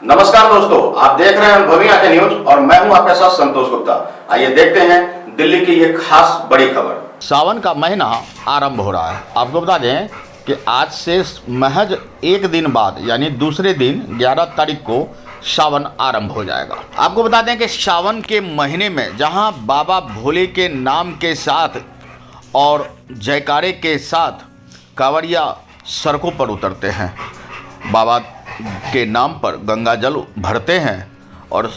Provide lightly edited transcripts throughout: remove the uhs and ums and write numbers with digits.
नमस्कार दोस्तों, आप देख रहे हैं अनुभवी आंखें न्यूज और मैं हूं आपके साथ संतोष गुप्ता। आइए देखते हैं दिल्ली की ये खास बड़ी खबर। सावन का महीना आरंभ हो रहा है। आपको बता दें कि आज से महज एक दिन बाद यानी दूसरे दिन 11 तारीख को सावन आरंभ हो जाएगा। आपको बता दें कि सावन के महीने में जहां बाबा भोले के नाम के साथ और जयकारे के साथ कांवड़िया सड़कों पर उतरते हैं, बाबा के नाम पर गंगा जल भरते हैं और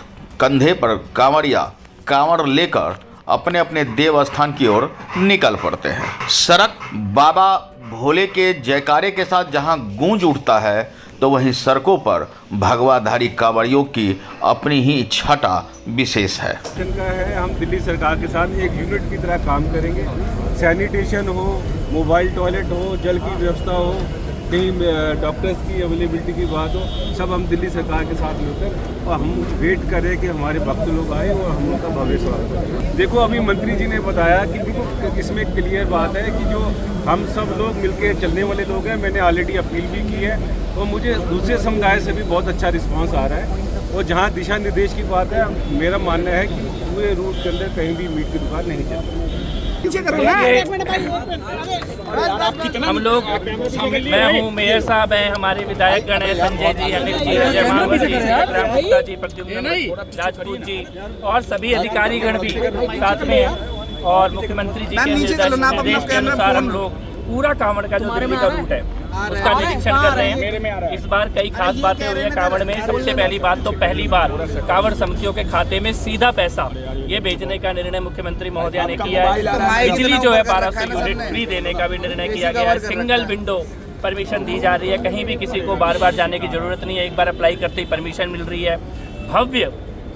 कंधे पर कांवड़ लेकर अपने अपने देव स्थान की ओर निकल पड़ते हैं। सड़क बाबा भोले के जयकारे के साथ जहां गूंज उठता है, तो वहीं सड़कों पर भगवाधारी कांवड़ियों की अपनी ही छटा विशेष है। हम दिल्ली सरकार के साथ एक यूनिट की तरह काम करेंगे। सैनिटेशन हो, मोबाइल टॉयलेट हो, जल की व्यवस्था हो, कहीं डॉक्टर्स की अवेलेबिलिटी की बात हो, सब हम दिल्ली सरकार के साथ मिलकर और हम वेट करें कि हमारे भक्त लोग आए और हम लोग का भव्य स्वागत करें। देखो, अभी मंत्री जी ने बताया कि देखो इसमें क्लियर बात है कि जो हम सब लोग मिलकर चलने वाले लोग हैं। मैंने ऑलरेडी अपील भी की है और मुझे दूसरे समुदाय से भी बहुत अच्छा रिस्पांस आ रहा है। और जहाँ दिशा निर्देश की बात है, मेरा मानना है कि पूरे रूट के अंदर कहीं भी मीट की दुकान नहीं चलती। हम लोग, मैं हूँ, मेयर साहब हैं, हमारे विधायक गण हैं, संजय जी, अनिल जी, अजय मामू जी, राम गुप्ता जी, प्रद्युम्न राजपूत जी और सभी अधिकारी गण भी साथ में हैं। और मुख्यमंत्री जी के निर्देश के अनुसार हम लोग पूरा कांवड़ का जो दिल्ली का रूट है उसका निरीक्षण कर रहे हैं। इस बार कई खास बातें हुई हैं कांवड़ में। सबसे पहली बात तो पहली बार कांवड़ समितियों के खाते में सीधा पैसा ये भेजने का निर्णय मुख्यमंत्री महोदया ने किया है। बिजली जो है 1200 यूनिट फ्री देने का भी निर्णय किया गया है। सिंगल विंडो परमिशन दी जा रही है, कहीं भी किसी को बार बार जाने की जरूरत नहीं है, एक बार अप्लाई करते ही परमिशन मिल रही है। भव्य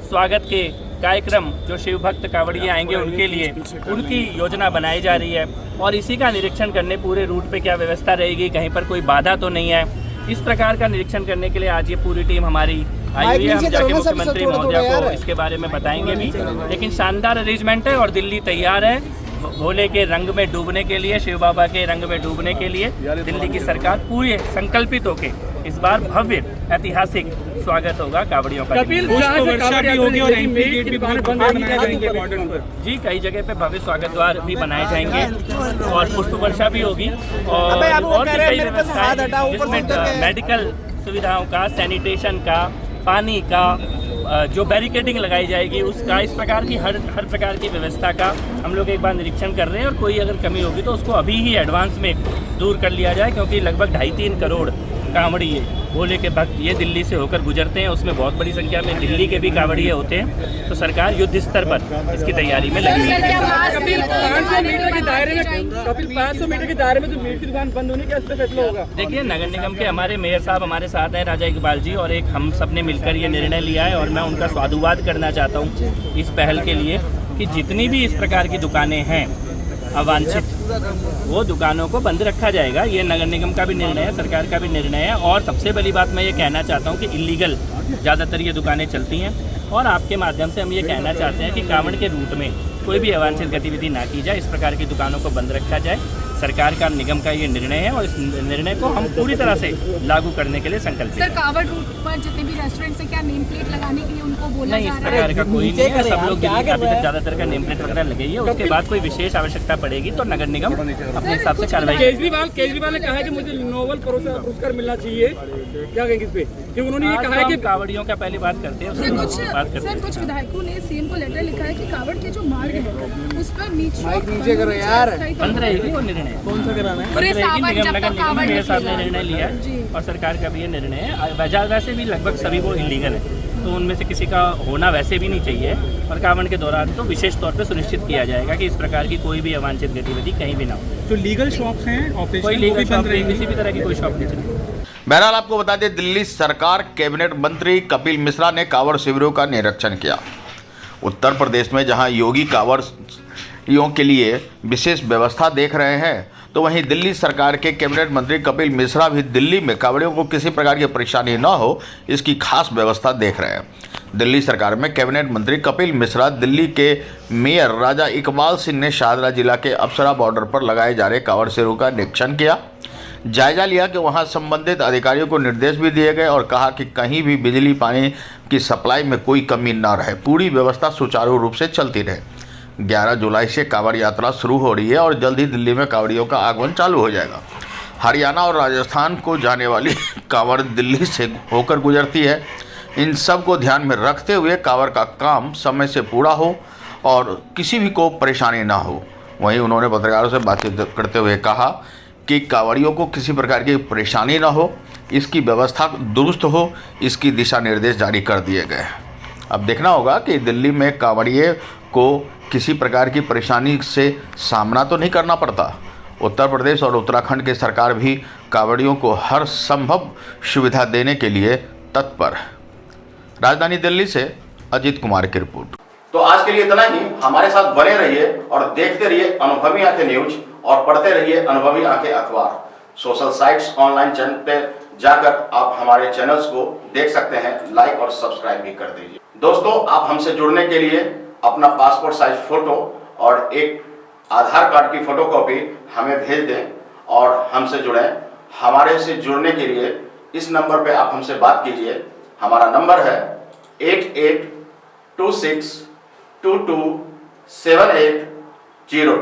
स्वागत के कार्यक्रम जो शिव भक्त कांवड़िए आएंगे उनके लिए उनकी योजना बनाई जा रही है और इसी का निरीक्षण करने पूरे रूट पे क्या व्यवस्था रहेगी, कहीं पर कोई बाधा तो नहीं है, इस प्रकार का निरीक्षण करने के लिए आज ये पूरी टीम हमारी आई हुई है। हम जाके मुख्यमंत्री महोदया को इसके बारे में बताएंगे भी। लेकिन शानदार अरेंजमेंट है और दिल्ली तैयार है भोले के रंग में डूबने के लिए, शिव बाबा के रंग में डूबने के लिए। दिल्ली की सरकार पूरी संकल्पित होके इस बार भव्य ऐतिहासिक स्वागत होगा कांवड़ियों का। जी, कई जगह पे भव्य स्वागत द्वार भी बनाए जाएंगे और पुष्प वर्षा भी होगी और भी कई व्यवस्थाएं जिसमें मेडिकल सुविधाओं का, सैनिटेशन का, पानी का, जो बैरिकेडिंग लगाई जाएगी उसका, इस प्रकार की हर प्रकार की व्यवस्था का हम लोग एक बार निरीक्षण कर रहे हैं। और कोई अगर कमी होगी तो उसको अभी ही एडवांस में दूर कर लिया जाए, क्योंकि लगभग 2.5-3 करोड़ कांवड़िए भोले के भक्त ये दिल्ली से होकर गुजरते हैं। उसमें बहुत बड़ी संख्या में दिल्ली के भी कांवड़िए होते हैं। तो सरकार युद्ध स्तर पर इसकी तैयारी में लगी है। कपिल 500 मीटर के दायरे में जो मीट की दुकान बंद होने का फैसला होगा। देखिए, नगर निगम के हमारे मेयर साहब हमारे साथ हैं, राजा इकबाल जी, और एक हम सब ने मिलकर ये निर्णय लिया है और मैं उनका साधुवाद करना चाहता हूँ इस पहल के लिए कि जितनी भी इस प्रकार की दुकानें हैं अवांछित, वो दुकानों को बंद रखा जाएगा। ये नगर निगम का भी निर्णय है, सरकार का भी निर्णय है। और सबसे बड़ी बात मैं ये कहना चाहता हूँ कि इलीगल ज़्यादातर ये दुकानें चलती हैं और आपके माध्यम से हम ये कहना चाहते हैं कि कांवड़ के रूट में कोई भी अवांछित गतिविधि ना की जाए, इस प्रकार की दुकानों को बंद रखा जाए। सरकार का, निगम का ये निर्णय है और इस निर्णय को हम पूरी तरह से लागू करने के लिए संकल्पित हैं। सर, कांवड़ रूट पर जितने भी रेस्टोरेंट से क्या नेम प्लेट लगाने के लिए उनको बोला नहीं, इस प्रकार का कोई नहीं है। सब लोग दिल्ली का अभी तक ज़्यादातर का नेम प्लेट वगैरह लगी है। उसके बाद कोई विशेष आवश्यकता पड़ेगी तो नगर निगम अपने हिसाब से कार्रवाई। केजरीवाल ने कहा है कि मुझे नोबेल पुरस्कार मिलना चाहिए, क्या कहेंगे इस पे? कि उन्होंने ये कहा है कि कांवड़ियों का पहली बात करते हैं, उसके बाद बात करते हैं। कुछ विधायकों ने सीएम को लेटर लिखा है कि कांवड़ के जो मार्ग है उस पर नीचे करो यार, बंद रहेगी वो निर्णय। कौन सा कराना है? मेयर साहब ने निर्णय लिया है और सरकार का भी ये निर्णय है। वैसे भी लगभग सभी वो इलीगल है, तो उनमें से किसी का होना वैसे भी नहीं चाहिए। और कांवड़ के दौरान तो विशेष तौर पे सुनिश्चित किया जाएगा कि इस प्रकार की कोई भी अवांछित गतिविधि कहीं भी ना हो। जो लीगल शॉप्स हैं, कोई लीगल शॉप नहीं, किसी भी तरह की कोई शॉप नहीं चलेगी। बहरहाल आपको बता दें, दिल्ली सरकार कैबिनेट मंत्री कपिल मिश्रा ने कांवड़ शिविरों का निरीक्षण किया। उत्तर प्रदेश में जहां योगी कांवड़ियों के लिए विशेष व्यवस्था देख रहे हैं, तो वहीं दिल्ली सरकार के कैबिनेट मंत्री कपिल मिश्रा भी दिल्ली में कांवड़ियों को किसी प्रकार की परेशानी न हो इसकी खास व्यवस्था देख रहे हैं। दिल्ली सरकार में कैबिनेट मंत्री कपिल मिश्रा दिल्ली के मेयर राजा इकबाल सिंह ने शाहदरा जिला के अप्सरा बॉर्डर पर लगाए जा रहे कांवड़ शिविरों का निरीक्षण किया, जायजा लिया कि वहां संबंधित अधिकारियों को निर्देश भी दिए गए और कहा कि कहीं भी बिजली पानी की सप्लाई में कोई कमी न रहे, पूरी व्यवस्था सुचारू रूप से चलती रहे। 11 जुलाई से कांवड़ यात्रा शुरू हो रही है और जल्द ही दिल्ली में कांवड़ियों का आगमन चालू हो जाएगा। हरियाणा और राजस्थान को जाने वाली कांवड़ दिल्ली से होकर गुजरती है। इन सब को ध्यान में रखते हुए कांवड़ का काम समय से पूरा हो और किसी भी को परेशानी ना हो। वहीं उन्होंने पत्रकारों से बातचीत करते हुए कहा कि कांवड़ियों को किसी प्रकार की परेशानी ना हो, इसकी व्यवस्था दुरुस्त हो, इसकी दिशा निर्देश जारी कर दिए गए। अब देखना होगा कि दिल्ली में कांवड़िए को किसी प्रकार की परेशानी से सामना तो नहीं करना पड़ता। उत्तर प्रदेश और उत्तराखंड की सरकार भी कांवड़ियों को हर संभव सुविधा देने के लिए तत्पर है। राजधानी दिल्ली से अजीत कुमार की रिपोर्ट। तो आज के लिए इतना ही। हमारे साथ बने रहिए और देखते रहिए अनुभवी आंखें न्यूज और पढ़ते रहिए अनुभवी आंखें अखबार। सोशल साइट्स, ऑनलाइन चैनल पे जाकर आप हमारे चैनल्स को देख सकते हैं, लाइक और सब्सक्राइब भी कर दीजिए। दोस्तों, आप हमसे जुड़ने के लिए अपना पासपोर्ट साइज फोटो और एक आधार कार्ड की फोटोकॉपी हमें भेज दें और हमसे जुड़ें। हमारे से जुड़ने के लिए इस नंबर पे आप हमसे बात कीजिए। हमारा नंबर है 8826227802।